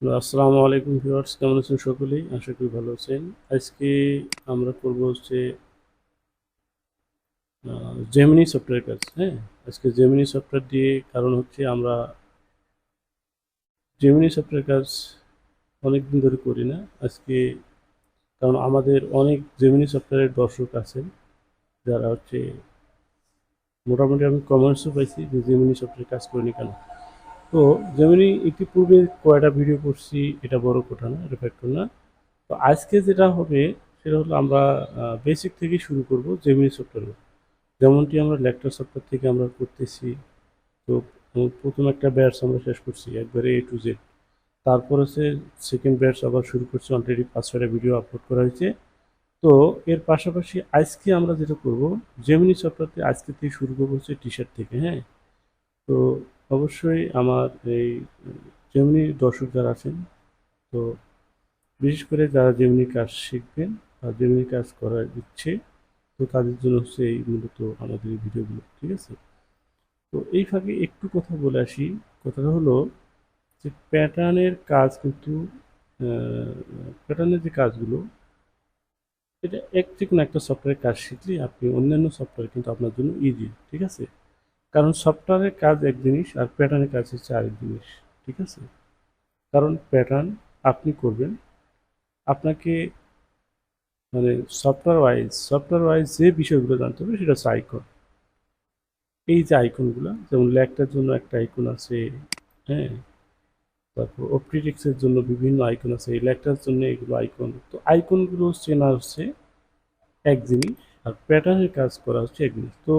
আসসালামু আলাইকুম ভিউয়ার্স, কেমন আছেন সকলেই? আশা করি ভালো আছেন। আজকে আমরা করব হচ্ছে জেমিনি সফটওয়্যার কাজ। হ্যাঁ, আজকে জেমিনি সফটওয়্যার দিয়ে, কারণ হচ্ছে আমরা জেমিনি সফটওয়্যার কাজ অনেকদিন ধরে করি না আজকে, কারণ আমাদের অনেক জেমিনি সফটওয়্যারের দর্শক আছেন যারা হচ্ছে মোটামুটি আমি কমেন্টসও পাইছি যে জেমিনি সফটওয়্যার কাজ করিনি কেন। তো জেমিনি ইতিপূর্বে কয়টা ভিডিও করছি, এটা বড় কথা না, এটা ফ্যাক্টর না। তো আজকে যেটা হবে সেটা হলো আমরা বেসিক থেকে শুরু করব জেমিনি সফটওয়্যার। যেমনটি আমরা লেকচার সফটওয়্যার থেকে আমরা করতেছি। তো প্রথম একটা ব্যাচ আমরা শেষ করছি একবারে A to Z। তারপর হচ্ছে সেকেন্ড ব্যাচ আবার শুরু করছি, অলরেডি 5-6টা ভিডিও আপলোড করা হয়েছে। তো এর পাশাপাশি আজকে আমরা যেটা করব, জেমিনি সফটওয়্যারতে আজকে থেকে শুরু করবো হচ্ছে টি শার্ট থেকে। হ্যাঁ, তো অবশ্যই আমার এই জেমিনি দর্শক যারা আছেন, তো বিশেষ করে যারা জেমিনি কাজ শিখবেন বা জেমিনি কাজ করার ইচ্ছে, তো তাদের জন্য হচ্ছে এই মূলত আমাদের এই ভিডিওগুলো, ঠিক আছে? তো এই ফাঁকে একটু কথা বলে আসি। কথাটা হলো যে প্যাটার্নের কাজ কিন্তু প্যাটার্নের যে কাজগুলো, এটা যে কোনো একটা সফটওয়্যারের কাজ শিখলে আপনি অন্যান্য সফটওয়্যার কিন্তু আপনার জন্য ইজি, ঠিক আছে? কারণ সফটওয়্যারের কাজ এক জিনিস আর প্যাটার্নের কাজ হচ্ছে আরেক জিনিস, ঠিক আছে? কারণ প্যাটার্ন আপনি করবেন, আপনাকে মানে সফটওয়্যার ওয়াইজ যে বিষয়গুলো জানতে হবে সেটা হচ্ছে আইকন। এই যে আইকনগুলো, যেমন ল্যাগটার জন্য একটা আইকন আছে, হ্যাঁ, তারপর অপটিটিক্সের জন্য বিভিন্ন আইকন আছে, এই ল্যাগটার জন্য এগুলো আইকন। তো আইকনগুলো চেনা হচ্ছে এক জিনিস, আর প্যাটার্নের কাজ করা হচ্ছে এক জিনিস। তো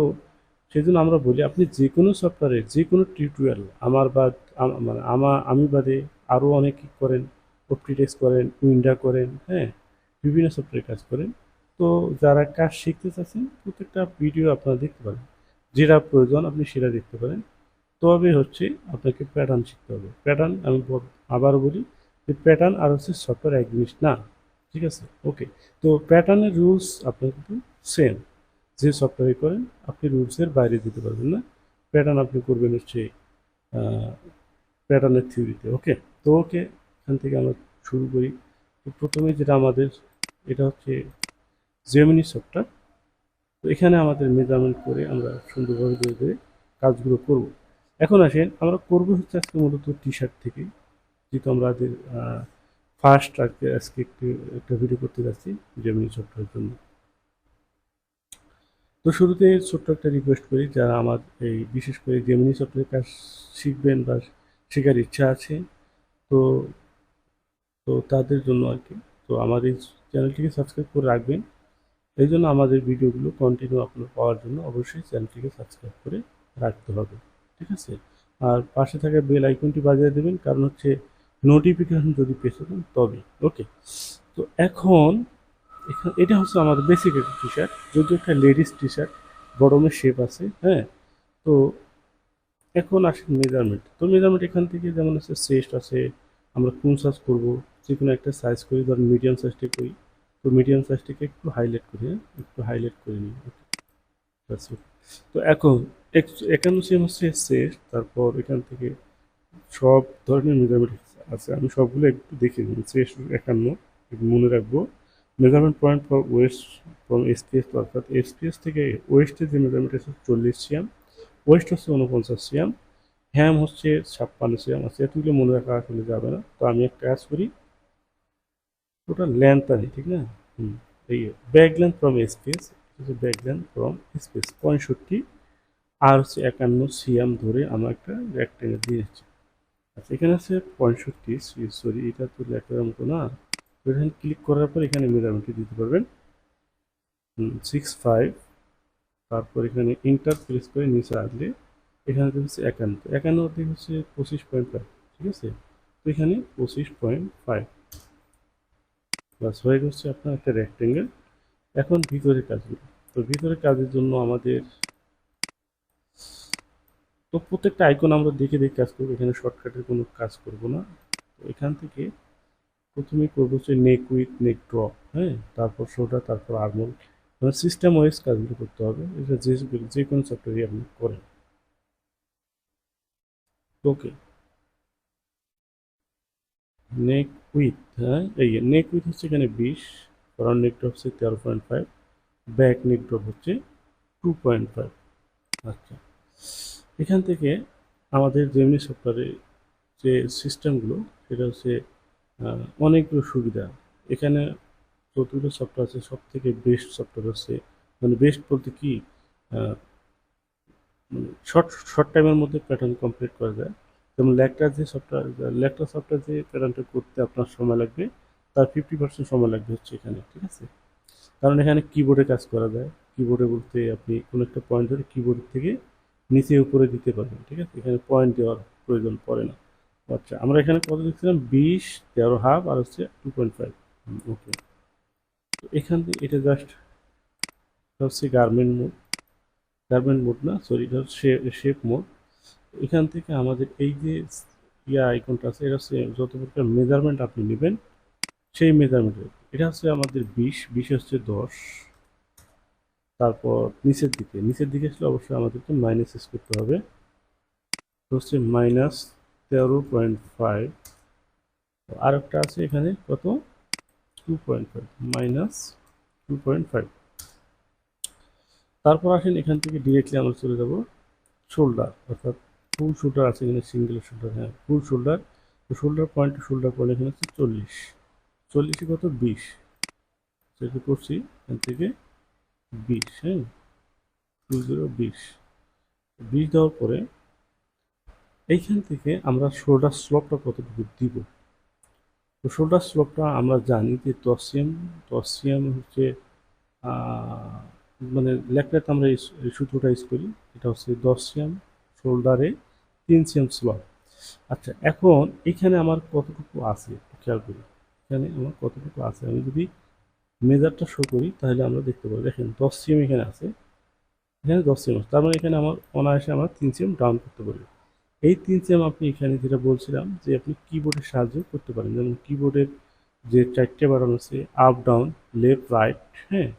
সেজন্য আমরা বলি আপনি যে কোনো সফটওয়্যারের যে কোনো টিউটোরিয়াল আমার বাদ মানে আমি বাদে আরও অনেকে করেন, অপটিটেক্স করেন, উইন্ডা করেন, হ্যাঁ, বিভিন্ন সফটওয়্যারে কাজ করেন। তো যারা কাজ শিখতে চাচ্ছেন প্রত্যেকটা ভিডিও আপনারা দেখতে পারেন, যেটা প্রয়োজন আপনি সেটা দেখতে পারেন। তবে হচ্ছে আপনাকে প্যাটার্ন শিখতে হবে। প্যাটার্ন আমি আবারও বলি যে প্যাটার্ন আর হচ্ছে সফটওয়্যার এক জিনিস না, ঠিক আছে? ওকে, তো প্যাটার্নের রুলস আপনার কিন্তু সেম। যে সফটওয়্যারে করেন আপনি রুলসের বাইরে যেতে পারবেন না। প্যাটার্ন আপনি করবেন হচ্ছে প্যাটার্নের থিওরিতে। ওকে, তো ওকে, এখান থেকে আমরা শুরু করি। তো প্রথমে যেটা আমাদের, এটা হচ্ছে জেমিনি সফটওয়্যার। তো এখানে আমাদের মেজারমেন্ট করে আমরা সুন্দরভাবে ধীরে ধীরে কাজগুলো করব। এখন আসেন, আমরা করবো হচ্ছে আজকে মূলত টি শার্ট থেকে, যেহেতু আমাদের ফার্স্ট আজকে একটু একটা ভিডিও করতে যাচ্ছি জেমিনি সফটওয়্যারের জন্য। তো শুরুতে ছোট্ট একটা রিকোয়েস্ট করি, যারা আমার এই বিশেষ করে জেমিনি সফটওয়্যার কাজ শিখবেন বা শেখার ইচ্ছা আছে, তো তো তাদের জন্য আর কি, তো আমাদের চ্যানেলটিকে সাবস্ক্রাইব করে রাখবেন। এই জন্য আমাদের ভিডিওগুলো কন্টিনিউ আপলোড পাওয়ার জন্য অবশ্যই চ্যানেলটিকে সাবস্ক্রাইব করে রাখতে হবে, ঠিক আছে? আর পাশে থাকা বেল আইকনটি বাজিয়ে দেবেন, কারণ হচ্ছে নোটিফিকেশন যদি পেতে দেন তবে। ওকে, তো এখন এটা হচ্ছে আমাদের বেসিক একটা টি শার্ট, যদিও একটা লেডিস টি শার্ট, বটমের শেপ আছে, হ্যাঁ। তো এখন আসেন মেজারমেন্ট। তো মেজারমেন্ট এখান থেকে যেমন আছে চেস্ট আছে, আমরা কোন সাইজ করবো, যে কোনো একটা সাইজ করি, ধরেন মিডিয়াম সাইজটা করি। তো মিডিয়াম সাইজটাকে একটু হাইলাইট করি, হ্যাঁ, একটু হাইলাইট করে নিই। আচ্ছা, তো এখন 51 হচ্ছে চেস্ট, তারপর এখান থেকে সব ধরনের মেজারমেন্ট আছে, আমি সবগুলো একটু দেখে নিই। চেস্ট 51, একটু মনে রাখবো। Measurement point for West from SPS, অর্থাৎ এসপিএস থেকে ওয়েস্টের যে মেজারমেন্ট আছে 40 সিএম, ওয়েস্ট হচ্ছে 49 সিএম, হ্যাম হচ্ছে 56 সিএম আছে। এতগুলো মনে রাখা আসলে যাবে না, তো আমি একটা কাজ করি, ওটা লেন্থ আনি, ঠিক না? হুম, এই ব্যাক লেন্থ ফ্রম স্পেস, হচ্ছে ব্যাক লেন্থ ফ্রম স্পেস 65, আর হচ্ছে 51 সিএম ধরে আমার একটা রেক্টেঙ্গেল দিয়ে দিচ্ছি। আচ্ছা, এখানে আছে 65, সরি এটা তো লেখার মতো না। তো এখানে ক্লিক করার পর এখানে মেজারমেন্টটি দিতে পারবেন 65, তারপর এখানে ইন্টার প্রেস করে নিচে আসলে এখানে হচ্ছে 51, 51 থেকে হচ্ছে 25.5, ঠিক আছে? তো এখানে 25.5 প্লাস হয়ে গেছে আপনার একটা রেক্টেঙ্গেল। এখন ভিতরের কাজগুলো, তো ভিতরের কাজের জন্য আমাদের, তো প্রত্যেকটা আইকন আমরা দেখে দেখে কাজ করবো, এখানে শর্টকাটের কোনো কাজ করব না। তো এখান থেকে প্রথমে করবো হচ্ছে নেক উইথ নেক ড্রপ, হ্যাঁ, তারপর শোল্ডার, তারপর আর্মল, মানে সিস্টেম ওয়াইজ কাজগুলো করতে হবে। এটা যে কোনো সফটওয়্যারই আপনি করেন। ওকে, নেক উইথ, হ্যাঁ এই নেক উইথ হচ্ছে এখানে 20, ফ্রন্ট নেক ড্রপ হচ্ছে 13.5, ব্যাক নেক ড্রপ হচ্ছে 2.5। আচ্ছা, এখান থেকে আমাদের যেমনি সফটওয়্যারে যে সিস্টেমগুলো, সেটা হচ্ছে অনেকগুলো সুবিধা এখানে। যতগুলো সফটওয়্যার আছে সব থেকে বেস্ট সফটওয়্যার হচ্ছে, মানে বেস্ট বলতে কি, শর্ট শর্ট টাইমের মধ্যে প্যাটার্ন কমপ্লিট করা যায়। যেমন ল্যাকটা সফটওয়্যার যে প্যাটার্নটা করতে আপনার সময় লাগবে, তার 50% সময় লাগবে হচ্ছে এখানে, ঠিক আছে। কারণ এখানে কিবোর্ডে কাজ করা যায়। কিবোর্ডে বলতে আপনি কোনো একটা পয়েন্ট ধরে কিবোর্ড থেকে নিচে উপরে দিতে পারবেন, ঠিক আছে, এখানে পয়েন্ট দেওয়ার প্রয়োজন পড়ে না। আচ্ছা, আমরা এখানে কত দিচ্ছিলাম, 20, 13.5 আর হচ্ছে 2.5। ওকে, তো এখান থেকে এটা জাস্ট হচ্ছে গার্মেন্ট মোড না, সরি, এটা হচ্ছে শেপ মোড। এখান থেকে আমাদের এই যে আইকনটা আছে, এটা হচ্ছে যত প্রকার মেজারমেন্ট আপনি নেবেন সেই মেজারমেন্টের, এটা হচ্ছে আমাদের 20 হচ্ছে 10। তারপর নিচের দিকে আসলে অবশ্যই আমাদেরকে মাইনাস ইউজ করতে হবে, তো হচ্ছে -13.5। আর একটা আছে এখানে কত, 2.5, -2.5। তারপর আসেন এখান থেকে ডিরেক্টলি আমরা চলে যাব শোল্ডার, অর্থাৎ ফুল শোল্ডার আছে এখানে, সিঙ্গেল শোল্ডার, হ্যাঁ ফুল শোল্ডার। তো শোল্ডার পয়েন্ট এখানে হচ্ছে 40, 40 কত, 20, সেটা করছি এখান থেকে 20, হ্যাঁ 20, 20 দেওয়ার পরে এইখান থেকে আমরা শোল্ডার স্লোপটা কতটুকু দিব। তো শোল্ডার স্লোপটা আমরা জানি যে 10 cm হচ্ছে, মানে লেফটেতে আমরা এই সূত্রটা ইউজ করি, এটা হচ্ছে 10 cm শোল্ডারে 3 cm স্লপ। আচ্ছা, এখন এখানে আমার কতটুকু আছে একটু খেয়াল করি, এখানে আমার কতটুকু আছে, আমি যদি মেজারটা শো করি তাহলে আমরা দেখতে পাবো, দেখেন 10 cm এখানে আছে, এখানে 10 cm আছে, তার মানে এখানে আমার অনায়াসে আমার 3 cm ডাউন করতে পারি। এই 3 cm আপনি এখানে যেটা বলছিলাম যে আপনি কিবোর্ডের সাহায্যে করতে পারেন, যেমন কিবোর্ডের যে 4টে বাটন আছে, আপ ডাউন লেফট রাইট, হ্যাঁ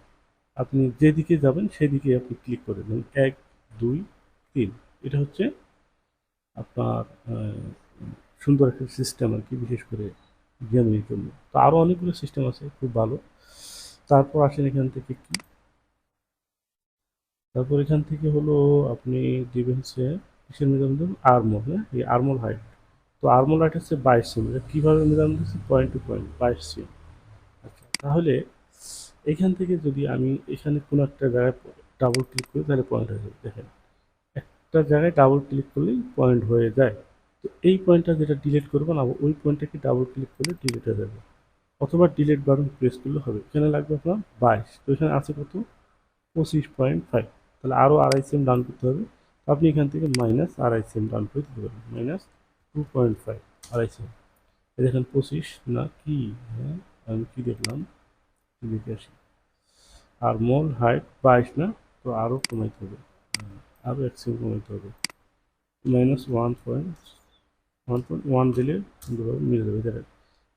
আপনি যেদিকে যাবেন সেদিকে আপনি ক্লিক করে দেবেন, 1, 2, 3। এটা হচ্ছে আপনার সুন্দর একটা সিস্টেম আর কি, বিশেষ করে গেমিংয়ের জন্য। তো আরও অনেকগুলো সিস্টেম আছে খুব ভালো। তারপর আসেন এখান থেকে কি, তারপর এখান থেকে হলো আপনি দিবেন হচ্ছে কিসের মেজারমেন্ট দেবেন, আর্মর, হ্যাঁ এই আর্মর হাইট। তো আর্মর হাইট হচ্ছে 22 cm, এটা কীভাবে মেজারমেন্ট দিচ্ছি, পয়েন্ট টু পয়েন্ট 22 cm। আচ্ছা, তাহলে এখান থেকে যদি আমি এখানে কোনো একটা জায়গায় ডাবল ক্লিক করি তাহলে পয়েন্ট হয়ে যাবে, দেখেন একটা জায়গায় ডাবল ক্লিক করলেই পয়েন্ট হয়ে যায়। তো এই পয়েন্টটা যেটা ডিলিট করবো না, ওই পয়েন্টটাকে ডাবল ক্লিক করলে ডিলিট হয়ে যাবে, অথবা ডিলিট বাটন প্রেস করলে হবে। এখানে লাগবে আপনার 22, তো এখানে আছে কত, 25.5, তাহলে আরও 2.5 cm ডাউন করতে হবে। তো আপনি এখান থেকে -2.5 cm ডাউন করে দিতে পারবেন, -2.5, 2.5 cm। দেখেন 25 না কি, হ্যাঁ আমি কি দেখলাম, কি দেখে আসি, আর মোল হাইট 22 না, তো আরও কমাইতে হবে, আরও 1 cm কমাইতে হবে, -1.1 দিলে সুন্দরভাবে মিলে যাবে, দেখেন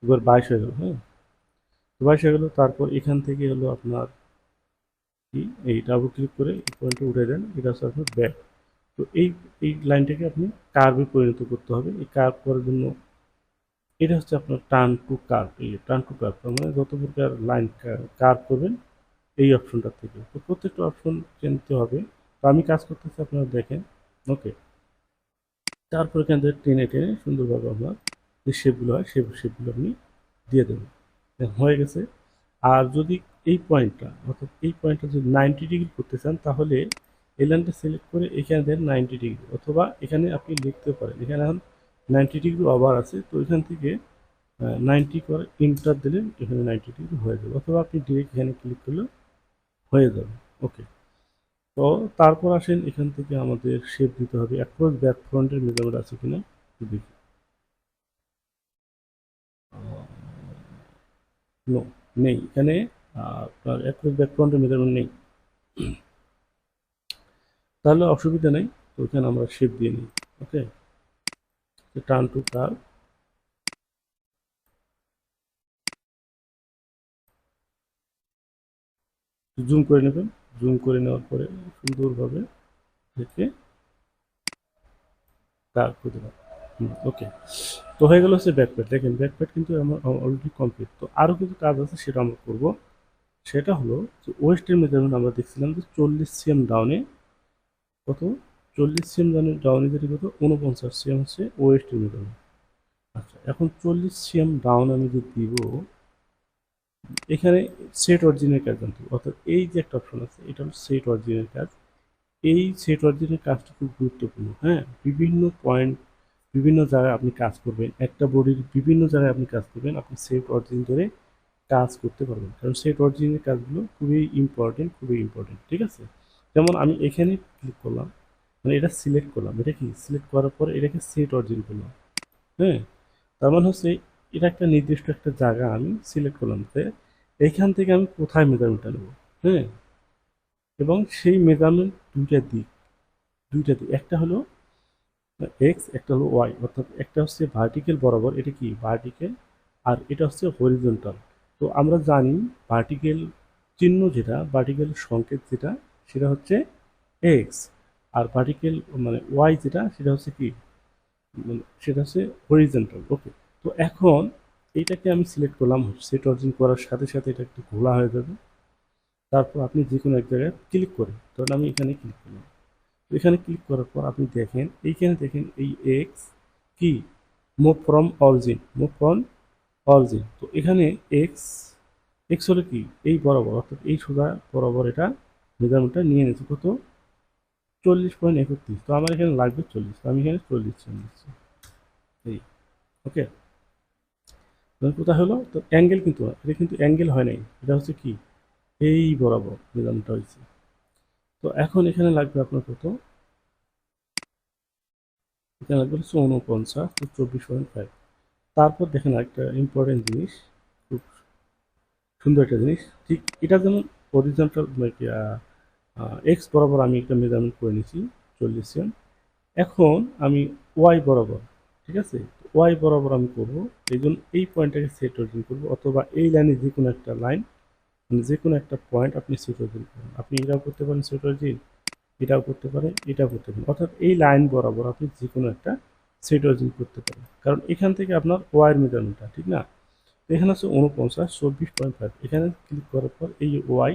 এবার 22 হয়ে গেল, হ্যাঁ 22 হয়ে গেল। তারপর এখান থেকে হলো আপনার কি, এই ডাবল ক্লিক করে এই পয়েন্টে উঠে দেন, এটা হচ্ছে আপনার ব্যাক। তো এই লাইনটাকে আপনি কার্ভে পরিণত করতে হবে। এই কার্ভ করার জন্য এটা হচ্ছে আপনার টার্ন টু কার্ভ, এই টার্ন টু কার্ভ মানে যত প্রকার লাইন কার্ভ করবেন এই অপশনটা থেকে, তো প্রত্যেকটা অপশন চিনতে হবে। তো আমি কাজ করতেছি, আপনারা দেখেন, ওকে। তারপর এখান থেকে টেনে টেনে সুন্দরভাবে আপনার যে শেপগুলো হয় শেপগুলো আপনি দিয়ে দেবেন, হয়ে গেছে। আর যদি এই পয়েন্টটা যদি 90 ডিগ্রি করতে চান, তাহলে এই লাইনটা সিলেক্ট করে এখানে দেন 90 ডিগ্রি, অথবা এখানে আপনি লিখতে পারেন, এখানে এখন 90 ডিগ্রি ওভার আছে, তো এখান থেকে 90 করে ইন্টার দিলে এখানে 90 ডিগ্রি হয়ে যাবে, অথবা আপনি ডিরেক্ট এখানে ক্লিক করলে হয়ে যাবে, ওকে। তো তারপর আসেন এখান থেকে আমাদের শেপ দিতে হবে, অ্যাক্রস ব্যাক ফ্রন্টের মেজারমেন্ট আছে কিনা দেখি, নো, নেই এখানে, আপনার অ্যাক্রস ব্যাক ফ্রন্টের মেজারমেন্ট নেই, তাহলে অসুবিধা নেই। তো এখানে আমরা শেপ দিয়ে নিই, ওকে। টার্ন টু কার্ভ, জুম করে নেবেন, জুম করে নেওয়ার পরে সুন্দরভাবে দেখে কার্ভ করে দেবেন, ওকে, তো হয়ে গেল হচ্ছে ব্যাকপ্যাড। দেখেন ব্যাকপ্যাড কিন্তু আমার অলরেডি কমপ্লিট। তো আরও কিছু কাজ আছে সেটা আমরা করব। সেটা হলো যে ওয়েস্টের মেজারমেন্ট আমরা দেখছিলাম যে 40 সিএম ডাউনে কত, 40 সিএম ডাউনে যেটা কত, 49 সিএম হচ্ছে ওয়েস্টের মেজারমেন্ট। আচ্ছা, এখন 40 সিএম ডাউন আমি যদি দিব, এখানে সেট অরিজিনের কাজ জানতে হবে। অর্থাৎ এই যে একটা অপশন আছে, এটা হলো সেট অরিজিনের কাজ। এই সেট অরিজিনের কাজটা খুব গুরুত্বপূর্ণ। হ্যাঁ, বিভিন্ন পয়েন্ট, বিভিন্ন জায়গায় আপনি কাজ করবেন, একটা বডির বিভিন্ন জায়গায় আপনি কাজ করবেন, আপনি সেট অরিজিন ধরে কাজ করতে পারবেন। কারণ সেট অরিজিনের কাজগুলো খুবই ইম্পর্টেন্ট, খুবই ইম্পর্টেন্ট। ঠিক আছে, যেমন আমি এখানে ক্লিক করলাম, মানে এটা সিলেক্ট করলাম, এটা কি সিলেক্ট করার পরে এটাকে সেট অরিজিন করলাম। হ্যাঁ, তার মানে হচ্ছে এটা একটা নির্দিষ্ট একটা জায়গা আমি সিলেক্ট করলাম যে এইখান থেকে আমি কোথায় মেজারমেন্টটা নেব। হ্যাঁ, এবং সেই মেজারমেন্ট দুইটা দিক, একটা হলো এক্স, একটা হলো ওয়াই। অর্থাৎ একটা হচ্ছে ভার্টিক্যাল বরাবর, এটা কি ভার্টিক্যাল, আর এটা হচ্ছে হরিজন্টাল। তো আমরা জানি ভার্টিক্যাল চিহ্ন যেটা, ভার্টিক্যাল সংকেত যেটা, সেটা হচ্ছে এক্স। আর ভার্টিক্যাল মানে ওয়াই যেটা, সেটা হচ্ছে কি, মানে সেটা হচ্ছে হরিজন্টাল। ওকে, তো এখন এইটাকে আমি সিলেক্ট করলাম, সেট অরিজিন করার সাথে সাথে এটা একটু ঘোলা হয়ে যাবে। তারপর আপনি যে কোনো এক জায়গায় ক্লিক করেন, ধরুন আমি এখানে ক্লিক করলাম। এখানে ক্লিক করার পর আপনি দেখেন, এইখানে দেখেন এই এক্স কি, move from origin, move from origin. তো এখানে এক্স, এক্স হলো কি এই বরাবর, অর্থাৎ এই সোজা বরাবর এটা মেজারমেন্টটা নিয়ে নিচ্ছে কত, 40.31। তো আমার এখানে লাগবে 40, তো আমি এখানে 40 নিচ্ছি। এই, ওকে, কোথায় হলো, তো অ্যাঙ্গেল কিন্তু না, এটা কিন্তু অ্যাঙ্গেল হয় নাই, এটা হচ্ছে কি এই বরাবর মেজারমেন্টটা হয়েছে। তো এখন এখানে লাগবে আপনার কত, এখানে লাগবে হচ্ছে 49, তো 24.5। তারপর দেখেন একটা ইম্পর্টেন্ট জিনিস, খুব সুন্দর একটা জিনিস, ঠিক এটা যেমন হরিজন্টাল এক্স বরাবর আমি একটা মেজারমেন্ট করে নিয়েছি 40 এম। এখন আমি ওয়াই বরাবর, ঠিক আছে, ওয়াই বরাবর আমি করব। এই জন্য এই পয়েন্টটাকে সেট অরিজিন করবো, অথবা এই লাইনে যে কোনো একটা লাইন, মানে যে কোনো একটা পয়েন্ট আপনি সেট অরিজিন করুন। আপনি এটাও করতে পারেন সেট অরিজিন, এটাও করতে পারেন, এটাও করতে পারেন। অর্থাৎ এই লাইন বরাবর আপনি যে কোনো একটা সেট অরিজিন করতে পারেন, কারণ এখান থেকে আপনার ওয়াইয়ের মেজারমেন্টটা, ঠিক না। এখানে হচ্ছে 49, 24.5। এখানে ক্লিক করার পর এই ওয়াই,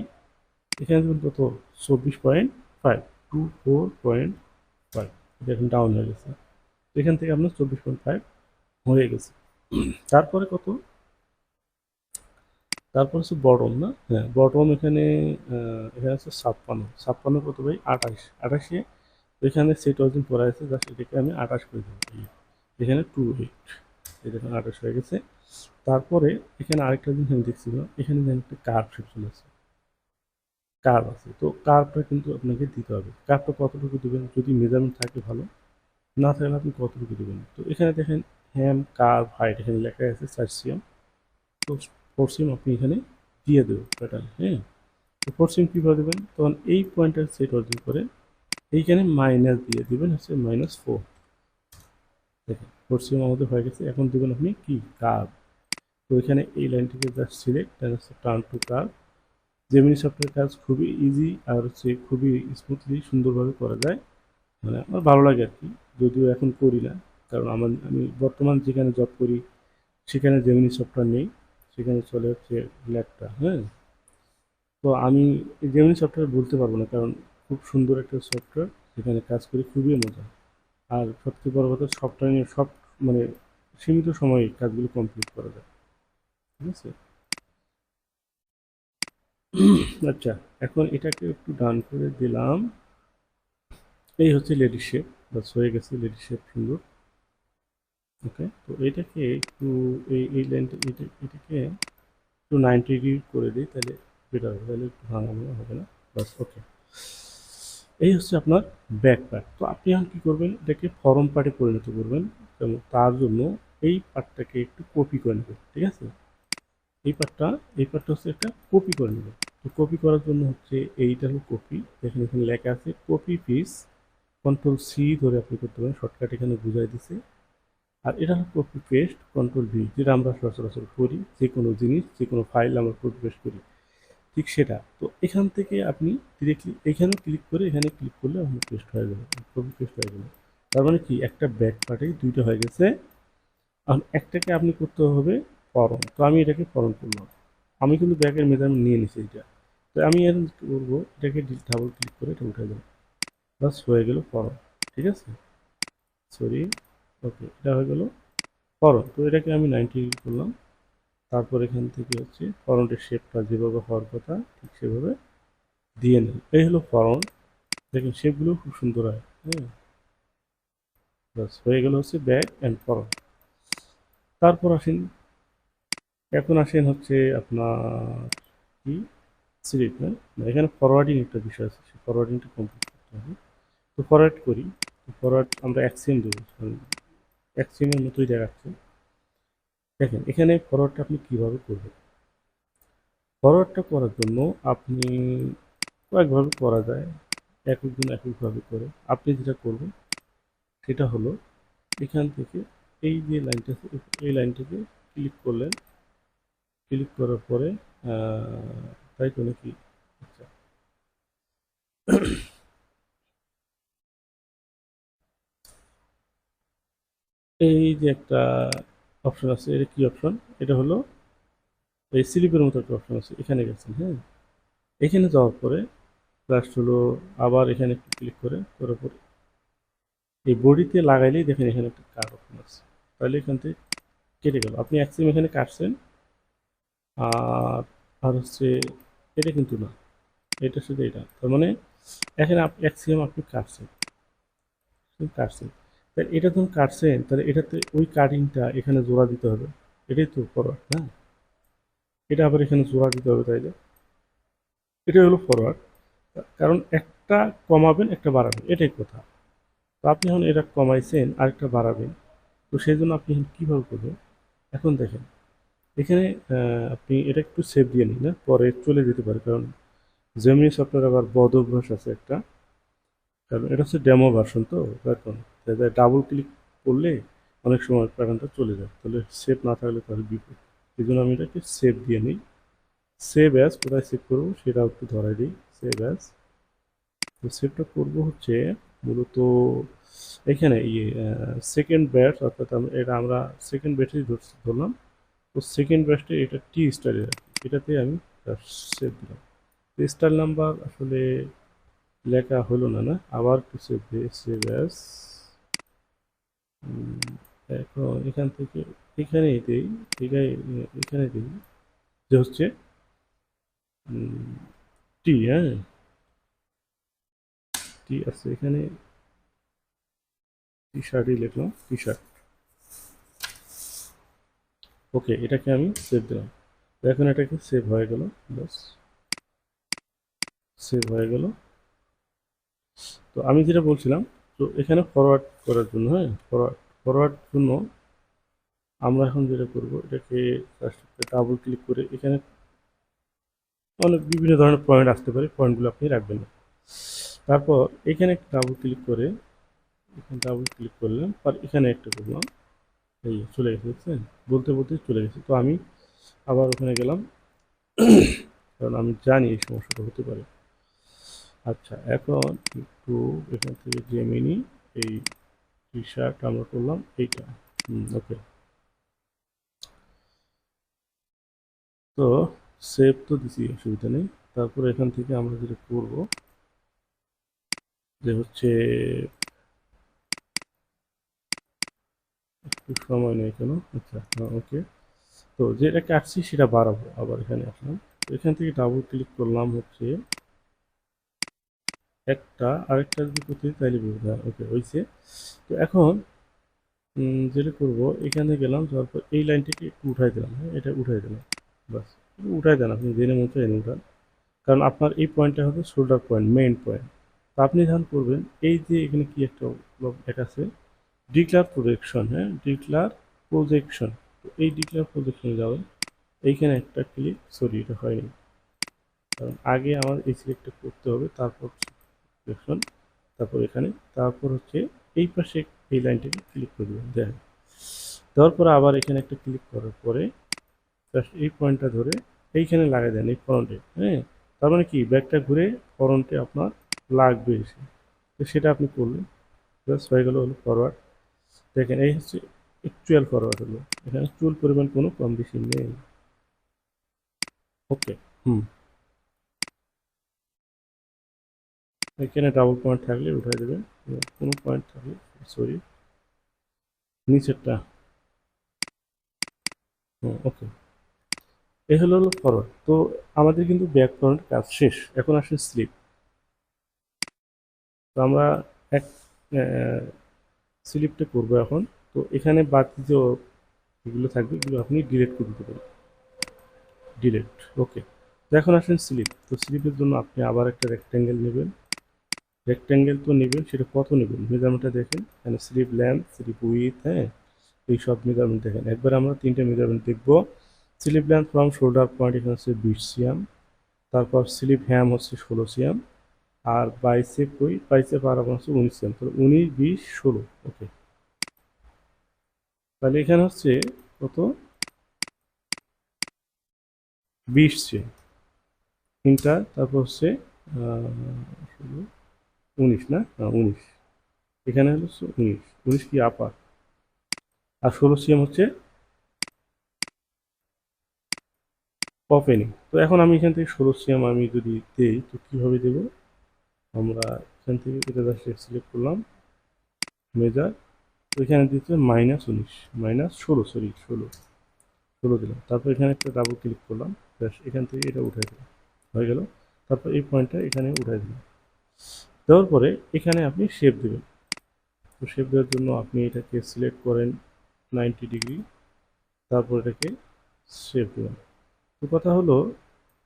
এখানে দেখুন কত, 24.5, 24.5। এটা এখন ডাউন হয়ে গেছে, এখান থেকে আপনার 24.5 হয়ে গেছে। তারপরে কত, তারপর হচ্ছে বটম, না, হ্যাঁ বটম এখানে, এখানে হচ্ছে 56, 56 কত ভাই, 28, 28-এ এখানে সেট অরিজিন করা আছে, জাস্ট এটাকে আমি 28 করে দেবো। এখানে 28, এটা 28 হয়ে গেছে। তারপরে এখানে আরেকটা জিনিস আমি দেখছিলাম, এখানে যেন একটা কার্ভ শেপ চলে আসছে, কার্ভ আছে। তো কার্ভটা কিন্তু আপনাকে দিতে হবে। কার্ভটা কতটুকু দেবেন, যদি মেজারমেন্ট থাকে ভালো, না থাকলে আপনি কতটুকু দেবেন। তো এখানে দেখেন হ্যাম কার্ভ হাইট, এখানে লেখা আছে 4 সিএম। তো 4 সিএম আপনি এখানে দিয়ে দেবেন প্যাটার্ন। হ্যাঁ, তো 4 সিএম কীভাবে দেবেন, তখন এই পয়েন্টটার সেট অর্জন করে এইখানে মাইনাস দিয়ে দেবেন হচ্ছে -4। দেখেন 4 সিএম আমাদের হয়ে গেছে। এখন দেবেন আপনি কি কার্ভ। তো এখানে এই লাইনটিকে জাস্ট সিলেক্ট, দেন হচ্ছে turn to curve. Gemini software কাজ খুবই ইজি, আর হচ্ছে খুবই স্মুথলি সুন্দরভাবে করা যায়। মানে আমার ভালো লাগে আর কি, যদিও এখন করি না, কারণ আমি বর্তমান যেখানে জব করি সেখানে জেমিনি সফটওয়্যার নেই, সেখানে চলে হচ্ছে ল্যাপটা। হ্যাঁ, তো আমি এই জেমিনি সফটওয়্যার বলতে পারবো না, কারণ খুব সুন্দর একটা সফটওয়্যার, সেখানে কাজ করি খুবই মজা। আর সবচেয়ে বড় কথা, সফটওয়্যার নিয়ে সব মানে সীমিত সময়ে কাজগুলো কমপ্লিট করা যায়। ঠিক আছে, আচ্ছা, এখন এটাকে একটু ডান করে দিলাম। এই হচ্ছে লেডি শেপ, বাস হয়ে গেছে লেডি শেপ সুন্দর। ওকে, তো এটাকে একটু এই লাইনটা, এটাকে একটু 90 ডিগ্রি করে দিই, তাহলে বেটার হবে, তাহলে একটু ভাঙা ভাঙা হবে না। বাস, ওকে। এই হচ্ছে আপনার ব্যাক পার্ট। তো আপনি এখন কী করবেন, এটাকে ফরম পার্টে পরিণত করবেন, এবং তার জন্য এই পার্টটাকে একটু কপি করে নেবেন। ঠিক আছে, এই পার্টটা হচ্ছে একটা কপি করে নেবেন। তো কপি করার জন্য হচ্ছে এইটা হলো কপি, এখানে এখানে লেখা আছে কপি পিস, কন্ট্রোল-সি ধরে আপনি করতে পারেন, শর্টকাট এখানে বুঝাই দিছে। আর এটা হলো কপি পেস্ট, কন্ট্রোল-ভি, যেটা আমরা সচরাচর করি, যে কোনো জিনিস, যে কোনো ফাইল আমরা কপি পেস্ট করি, ঠিক সেটা। তো এখান থেকে আপনি ডিরেক্টলি এখানে ক্লিক করে, এখানে ক্লিক করলে আপনার পেস্ট হয়ে যাবে, কপি পেস্ট হয়ে গেল। তার মানে কি একটা ব্যাক পার্টেই দুইটা হয়ে গেছে। এখন একটাকে আপনি করতে হবে ফরম, তো আমি এটাকে ফরম করলাম। আমি কিন্তু ব্যাকের মেজারমেন্ট নিয়ে নিছি এটা। তো আমি এখন কি করবো, এটাকে ডাবল ক্লিক করে এটা উঠে দেবো, বাস হয়ে গেল ফরম। ঠিক আছে, সরি, ওকে, এটা হয়ে গেল ফরম। তো এটাকে আমি 90 করলাম। তারপর এখান থেকে হচ্ছে ফরন্টের শেপটা যেভাবে হওয়ার কথা ঠিক সেভাবে দিয়ে নেই। এই হলো ফরম। দেখেন শেপগুলো খুব সুন্দর হয়। হ্যাঁ, বাস হয়ে গেল হচ্ছে ব্যাক অ্যান্ড ফরম। তারপর আসেন, এখন আসেন হচ্ছে আপনার কি স্লিপ। হ্যাঁ, এখানে ফরওয়ার্ডিং একটা বিষয় আছে, সেই ফরওয়ার্ডিংটা কমপ্লিট করতে হবে। তো ফরওয়ার্ড করি। তো ফরওয়ার্ড আমরা এক্সিএম দেবো, এক্সিএমের মতোই দেখাচ্ছে। দেখেন এখানে ফরওয়ার্ডটা আপনি কীভাবে করবেন। ফরওয়ার্ডটা করার জন্য আপনি কয়েকভাবে করা যায়, এক একজন এক একভাবে করে। আপনি যেটা করবেন সেটা হলো এখান থেকে এই যে লাইনটা আছে, এই লাইনটাকে ক্লিক করলেন। ক্লিক করার পরে তাই তো নাকি? আচ্ছা, এই যে একটা অপশন আছে, এটা কি অপশন? এটা হলো এই স্লিপের মতো একটা অপশন আছে, এখানে গেছেন। হ্যাঁ, এখানে যাওয়ার পরে জাস্ট হলো আবার এখানে একটু ক্লিক করে করার পরে এই বডিতে লাগাইলেই দেখেন এখানে একটা কাট অপশন আছে। তাহলে এখান থেকে কেটে গেল, আপনি অ্যাক্সিম এখানে কাটছেন। আর আর হচ্ছে এটা কিন্তু না, এটা শুধু এটা। তার মানে এখানে আপনি অ্যাক্সিয়াম আপনি কাটছেন, কাটছেন। তাহলে এটা যখন কাটছেন, তাহলে এটাতে ওই কাটিংটা এখানে জোড়া দিতে হবে। এটাই তো ফরওয়ার্ড না? এটা আবার এখানে জোড়া দিতে হবে, তাইলে এটা হলো ফরওয়ার্ড। কারণ একটা কমাবেন একটা বাড়াবেন, এটাই কথা। তো আপনি এখন এটা কমাইছেন আরেকটা বাড়াবেন, তো সেই জন্য আপনি এখন কীভাবে করবেন? এখন দেখেন এখানে আপনি এটা একটু সেভ দিয়ে নিন, না পরে চলে যেতে পারে। কারণ জেমিনি সফটওয়্যার আবার বদ অভ্যাস আছে একটা, কারণ এটা হচ্ছে ডেমো ভার্সন, তো এখন ডাবল ক্লিক করলে অনেক সময় প্যাটার্নটা চলে যায়, তাহলে সেভ না থাকলে তাহলে বিপদ। এই জন্য আমি এটাকে সেভ দিয়ে নিই। সেভ অ্যাজ, কোথায় সেভ করবো সেটাও একটু ধরাই দিই। সেভ অ্যাজ, তো সেভটা করবো হচ্ছে মূলত এখানে সেকেন্ড ব্যাচ, অর্থাৎ এটা আমরা সেকেন্ড ব্যাচেই ধরলাম। তো সেকেন্ড ব্যাচটা এটা টি স্টাইলের, এটাতে আমি সেভ দিলাম। স্টাইল নাম্বার আসলে লেখা হলো না, না আবার একটু সেভ দিয়ে সেভ অ্যাজ। এখন এখান থেকে এখানেই দিই, এখানে দিই যে হচ্ছে টি। হ্যাঁ, টি আছে এখানে, টি শার্টই লিখলাম, টি শার্ট। ওকে, এটাকে আমি সেভ দিলাম। এখন এটাকে সেভ হয়ে গেল, বাস সেভ হয়ে গেল। তো আমি যেটা বলছিলাম, তো এখানে ফরওয়ার্ড করার জন্য, হ্যাঁ, ফরওয়ার্ড জন্য আমরা এখন যেটা করব, এটাকে ডাবল ক্লিক করে এখানে অনেক বিভিন্ন ধরনের পয়েন্ট আসতে পারে, পয়েন্টগুলো আপনি রাখবেন না। তারপর এখানে একটা ডাবল ক্লিক করে, এখানে ডাবল ক্লিক করলাম, আর এখানে একটা করলাম, এই চলে গেছে, দেখছেন? বলতে বলতে চলে গেছে। তো আমি আবার ওখানে গেলাম, কারণ আমি জানি এই সমস্যাটা হতে পারে। আচ্ছা, এখন একটু এখান থেকে জেমিনি এই টি শার্ট আমরা করলাম এইটা। ওকে, তো সেভ তো দিছি, অসুবিধা নেই। তারপর এখান থেকে আমরা যেটা করব যে হচ্ছে একটু সময় নেই কেন। আচ্ছা, ওকে, তো যেটা কাটছি সেটা বাড়াবো। আবার এখানে আসলাম, এখান থেকে ডাবল ক্লিক করলাম হচ্ছে একটা, আরেকটা যদি করতে তাইলে ওকে হয়েছে। তো এখন যেটা করব, এখানে গেলাম, যাওয়ার পর এই লাইনটাকে একটু উঠাই দিলাম। হ্যাঁ, এটা উঠাই দিলাম, বাস উঠাই দেন, আপনি জেনে মতো এনে উঠান। কারণ আপনার এই পয়েন্টটা হবে শোল্ডার পয়েন্ট, মেইন পয়েন্ট। তো আপনি ধ্যান করবেন এই যে এখানে কি একটা লেখা আছে, ডিক্লার প্রজেকশন। হ্যাঁ, ডিক্লার প্রজেকশন। তো এই ডিক্লার প্রজেকশনে যাবেন, এইখানে একটা ক্লিক, সরি এটা হয়নি, কারণ আগে আমার এই সিলেক্টটা করতে হবে, তারপর সিলেকশন, তারপর এখানে, তারপর হচ্ছে এই পাশে এই লাইনটাকে ক্লিক করে দেবেন। দেখেন, দেওয়ার পরে আবার এখানে একটা ক্লিক করার পরে জাস্ট এই পয়েন্টটা ধরে এইখানে লাগাই দেন, এই ফ্রন্টে। হ্যাঁ, তার মানে কি ব্যাগটা ঘুরে ফ্রন্টে আপনার লাগবে এসে, তো সেটা আপনি করলেন। প্লাস হয়ে গেল হলো ফরওয়ার্ড। দেখেন এই হচ্ছে অ্যাকচুয়াল ফরওয়ার্ড হলো, এখানে চুল পরিমাণ কোনো কম বেশি নেই। ওকে। হুম। এখানে ডাবল পয়েন্ট থাকলে উঠাই দেবেন, কোনো পয়েন্ট থাকলে, সরি নিচেরটা। হুম, ওকে। এই হলো ফরওয়ার্ড। তো আমাদের কিন্তু ব্যাক ফরওয়ার্ড কাজ শেষ, এখন আসে স্লিপ। তো আমরা এক স্লিপটা করবো এখন। তো এখানে বাকি যে এগুলো থাকবে এগুলো আপনি ডিলিট করে দিতে পারেন, ডিলিট। ওকে। তো এখন আসেন স্লিপ। তো স্লিপের জন্য আপনি আবার একটা রেক্ট্যাঙ্গেল নেবেন। রেক্ট্যাঙ্গেল তো নেবেন, সেটা কত নেবেন মেজারমেন্টটা দেখেন এখানে, স্লিপ লেন্থ, স্লিপ উইথ, হ্যাঁ, এই সব মেজারমেন্ট দেখেন। একবার আমরা তিনটে মেজারমেন্ট দেখবো। Slip length from shoulder point এখানে হচ্ছে 20 সিএম, তারপর স্লিপ হ্যাম হচ্ছে 16 সিএম, আর বাইসেপ ওই বাইসেপ আর আমার হচ্ছে 19 সিএম, তাহলে 19, 20, 16। ওকে। তাহলে এখানে হচ্ছে কত, 20 সিএম তিনটা, তারপর হচ্ছে 16, 19 না, 19, এখানে হলো 19, 19 কি আপার, আর 16 সিএম হচ্ছে ওপেনিং। তো এখন আমি এখান থেকে 16 সিএম আমি যদি দেই তো কীভাবে দেবো, আমরা এখান থেকে এটা জাস্ট সিলেক্ট করলাম, মেজার, তো এখানে দিতে -19, -16, সরি 16 দিলাম। তারপর এখানে একটা ডাবল ক্লিক করলাম, ব্যাস এখান থেকে এটা উঠাই দিলাম, হয়ে গেল। তারপর এই পয়েন্টটা এখানে উঠাই দিলাম, দেওয়ার পরে এখানে আপনি শেপ দেবেন। তো শেপ দেওয়ার জন্য আপনি এটাকে সিলেক্ট করেন 90 ডিগ্রি, তারপর এটাকে শেপ দেবেন। তো কথা হলো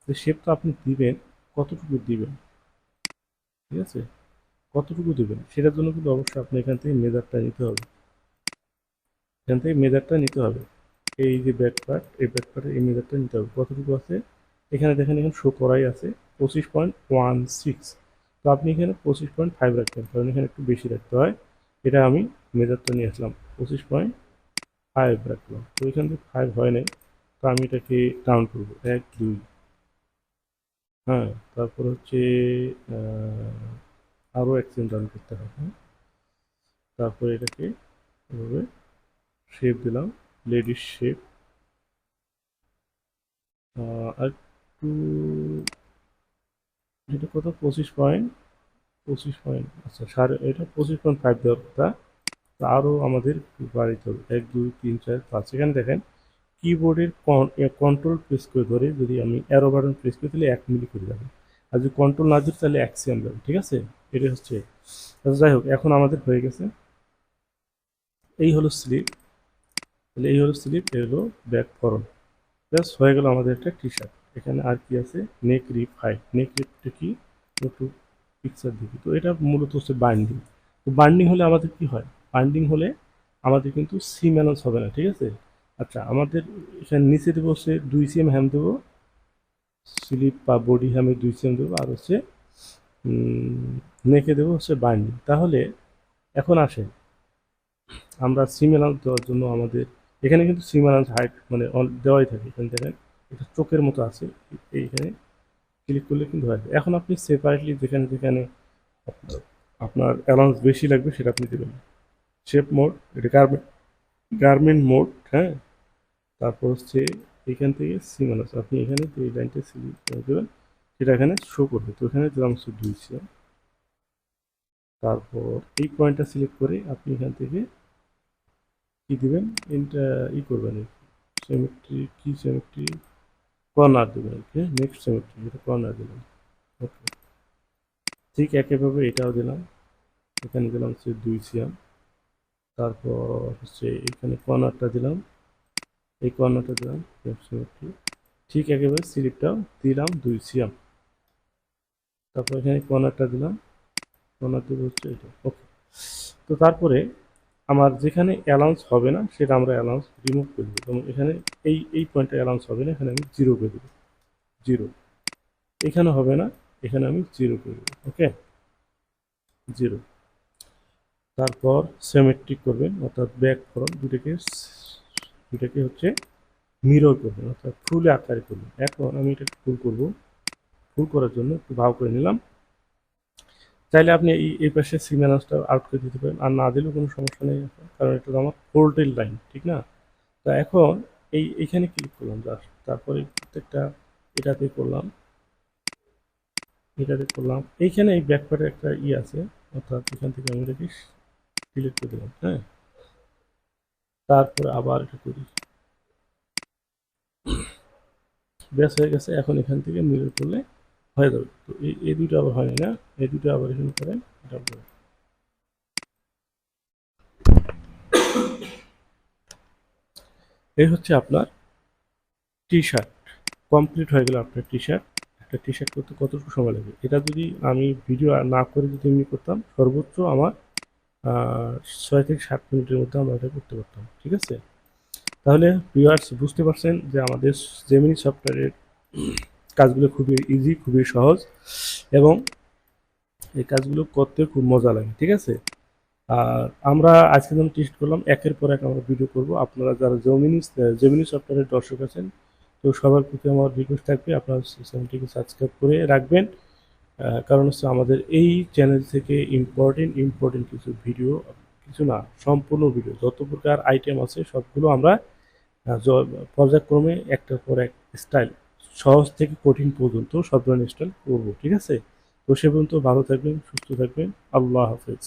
যে শেপটা আপনি দিবেন, কতটুকু দিবেন, ঠিক আছে, কতটুকু দেবেন সেটার জন্য কিন্তু অবশ্যই আপনি এখান থেকে মেজারটা নিতে হবে, এখান থেকে মেজারটা নিতে হবে। এই যে ব্যাক পার্ট, এই ব্যাক পার্টের এই মেজারটা নিতে হবে, কতটুকু আছে এখানে দেখেন, এখানে শো করাই আছে 25.16। তো আপনি এখানে 25.5 রাখবেন, কারণ এখানে একটু বেশি রাখতে হয়। এটা আমি মেজারটা নিয়ে আসলাম, 25.5 রাখলাম। তো এখান থেকে 5 হয় নাই, তো আমি এটাকে কাউন্ট করবো 1, 2, হ্যাঁ, তারপর হচ্ছে আরও এক চেন রান করতে হবে, হ্যাঁ? তারপর এটাকে এভাবে শেপ দিলাম, লেডিস শেপ, আর একটু, এটা কত, 25.25, আচ্ছা সাড়ে, এটা 25.5 দেওয়ার কথা। আরও আমাদের বাড়িতে হবে 1, 2, 3, 4, 5। এখানে দেখেন কিবোর্ডের কন্ট্রোল প্রেস করে ধরে যদি আমি অ্যারো বাটন প্রেস করি তাহলে 1 মিলি করে যাবে, আর যদি কন্ট্রোল না ধরি তাহলে 1 সিএম যাবে, ঠিক আছে। এটা হচ্ছে, আচ্ছা যাই হোক, এখন আমাদের হয়ে গেছে। এই হলো স্লিপ, তাহলে এই হলো স্লিপ, এই হলো ব্যাক ফরন, ব্যাস হয়ে গেল আমাদের একটা টি শার্ট। এখানে আর কি আছে, নেক রিপ হাই, নেক রিপটা কি একটু পিকচার দেখি। তো এটা মূলত হচ্ছে বাইন্ডিং। তো বাইন্ডিং হলে আমাদের কি হয়, বাইন্ডিং হলে আমাদের কিন্তু সিম অ্যালাউন্স হবে না, ঠিক আছে। আচ্ছা, আমাদের এখানে নিচে দেবো হচ্ছে 2 সিএম হ্যাম দেবো, স্লিপ বা বডি হ্যামে 2 সিএম দেবো, আর হচ্ছে নেকে দেবো হচ্ছে বাইন্ডিং। তাহলে এখন আসে আমরা সিম অ্যালাউন্স দেওয়ার জন্য আমাদের এখানে কিন্তু সিম অ্যালাউন্স হাইট মানে দেওয়াই থাকে, এখানে দেখেন এটা চোখের মতো আছে, এইখানে ক্লিক করলে কিন্তু হয়। এখন আপনি সেপারেটলি যেখানে যেখানে আপনার আপনার অ্যালাউন্স বেশি লাগবে সেটা আপনি দেবেন। শেপ মোড, এটা গার্মেন্ট মোড, হ্যাঁ। তারপর হচ্ছে এখান থেকে সিম অ্যালাউন্স, আপনি এখানে যে এই লাইনটা সিলেক্ট করে দেবেন সেটা এখানে শো করবে। তো এখানে দিলাম হচ্ছে 2 সিএম, তারপর এই পয়েন্টটা সিলেক্ট করে আপনি এখান থেকে কি দিবেন, এটা করবেন, সেমেট্রি কি, সেমেট্রি কর্নার দেবেন আর কি, নেক্সট সেমেট্রি এটা কর্নার দিলাম। ওকে, ঠিক একইভাবে এটাও দিলাম, এখানে দিলাম হচ্ছে 2 সিএম, তারপর হচ্ছে এখানে কর্নারটা দিলাম, এই কর্নারটা দিলাম নেক্সট সেমেট্রি, ঠিক একেবারে স্লিপটাও দিলাম 2 সিএম, তারপর এখানে কর্নারটা দিলাম, কর্নার দেবো হচ্ছে এটা। ওকে। তো তারপরে আমার যেখানে অ্যালাউন্স হবে না সেটা আমরা অ্যালাউন্স রিমুভ করে দেবো, এবং এখানে এই পয়েন্টটা অ্যালাউন্স হবে না, এখানে আমি 0 করে দেবো, 0। এখানে হবে না, এখানে আমি 0 করে দেবো, ওকে, 0। তারপর সিমেট্রিক করবেন, অর্থাৎ ব্যাক ফ্রন্ট দুটাকে হচ্ছে মিরর করবেন, অর্থাৎ ফুল আকারে করবেন। এখন আমি এটাকে ফুল করব, ফুল করার জন্য একটু ভাও করে নিলাম, চাইলে আপনি এই পাশে সি ম্যানেজটা আউট করে দিতে পারেন, আর না দিলেও কোনো সমস্যা নেই, কারণ এটা তো আমার পোর্টের লাইন, ঠিক না? তো এখন এইখানে ক্লিক করলাম জাস্ট, তারপরে প্রত্যেকটা এটাতে করলাম, এটাতে করলাম। এইখানে এই ব্যাকপ্যাডে একটা আছে, অর্থাৎ এখান থেকে আমি এটাকে সিলেক্ট করে দিলাম, হ্যাঁ। তারপরে আবার এটা করি, ব্যাস হয়ে গেছে। এখন এখান থেকে মিরর করলে হয়ে যাবে। তো এই দুটো আবার হয়নি না, এই দুটো আবার এখানে করেন, এটা করেন। এই হচ্ছে আপনার টি শার্ট কমপ্লিট হয়ে গেল। আপনার টি শার্ট, একটা টি শার্ট করতে কতটুকু সময় লাগে? এটা যদি আমি ভিডিও না করে যদি এমনি করতাম, সর্বোচ্চ আমার 6 থেকে 7 মিনিটের মধ্যে আমরা এটা করতে পারতাম, ঠিক আছে? তাহলে ভিউয়ার্স বুঝতে পারছেন যে আমাদের জেমিনি সফটওয়্যারের কাজগুলো খুবই ইজি, খুবই সহজ, এবং এই কাজগুলো করতে খুব মজা লাগে, ঠিক আছে? আর আমরা আজকে যেমন টেস্ট করলাম, একের পর এক আমরা ভিডিও করব। আপনারা যারা জেমিনি সফটওয়্যারের দর্শক আছেন, তো সবার প্রতি আমার রিকোয়েস্ট থাকবে আপনারা চ্যানেলটিকে সাবস্ক্রাইব করে রাখবেন। কারণ হচ্ছে আমাদের এই চ্যানেল থেকে ইম্পর্টেন্ট কিছু ভিডিও, কিছু না, সম্পূর্ণ ভিডিও যত প্রকার আইটেম আছে সবগুলো আমরা পর্যায়ক্রমে একটার পর এক স্টাইল, সহজ থেকে কঠিন পর্যন্ত সব ধরনের স্টাইল করবো, ঠিক আছে? তো সে পর্যন্ত ভালো থাকবেন, সুস্থ থাকবেন। আল্লাহ হাফেজ।